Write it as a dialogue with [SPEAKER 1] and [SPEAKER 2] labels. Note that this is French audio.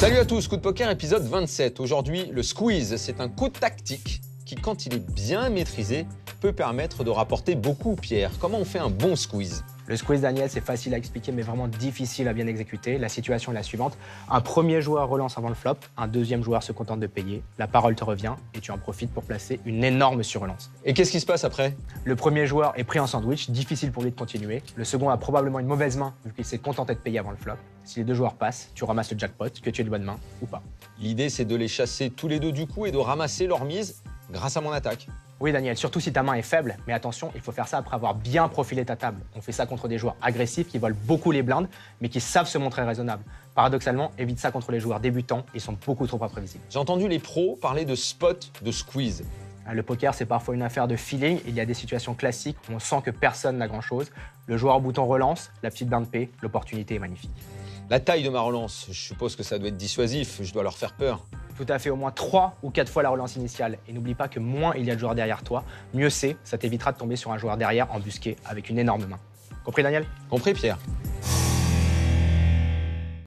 [SPEAKER 1] Salut à tous, Coup de Poker épisode 27. Aujourd'hui, le squeeze, c'est un coup tactique qui, quand il est bien maîtrisé, peut permettre de rapporter beaucoup. Pierre, comment on fait un bon squeeze?
[SPEAKER 2] Le squeeze, Daniel, c'est facile à expliquer, mais vraiment difficile à bien exécuter. La situation est la suivante. Un premier joueur relance avant le flop, un deuxième joueur se contente de payer, la parole te revient et tu en profites pour placer une énorme surrelance.
[SPEAKER 1] Et qu'est-ce qui se passe après?
[SPEAKER 2] Le premier joueur est pris en sandwich, difficile pour lui de continuer. Le second a probablement une mauvaise main, vu qu'il s'est contenté de payer avant le flop. Si les deux joueurs passent, tu ramasses le jackpot, que tu aies de bonne main ou pas.
[SPEAKER 1] L'idée, c'est de les chasser tous les deux du coup et de ramasser leur mise grâce à mon attaque.
[SPEAKER 2] Oui, Daniel, surtout si ta main est faible, mais attention, il faut faire ça après avoir bien profilé ta table. On fait ça contre des joueurs agressifs qui volent beaucoup les blindes, mais qui savent se montrer raisonnables. Paradoxalement, évite ça contre les joueurs débutants, ils sont beaucoup trop imprévisibles.
[SPEAKER 1] J'ai entendu les pros parler de spot, de squeeze.
[SPEAKER 2] Le poker, c'est parfois une affaire de feeling. Il y a des situations classiques où on sent que personne n'a grand-chose. Le joueur au bouton relance, la petite blinde paie, l'opportunité est magnifique.
[SPEAKER 1] La taille de ma relance, je suppose que ça doit être dissuasif, je dois leur faire peur.
[SPEAKER 2] Tout à fait, au moins 3 ou 4 fois la relance initiale. Et n'oublie pas que moins il y a de joueurs derrière toi, mieux c'est, ça t'évitera de tomber sur un joueur derrière embusqué avec une énorme main. Compris, Daniel?
[SPEAKER 1] Compris, Pierre?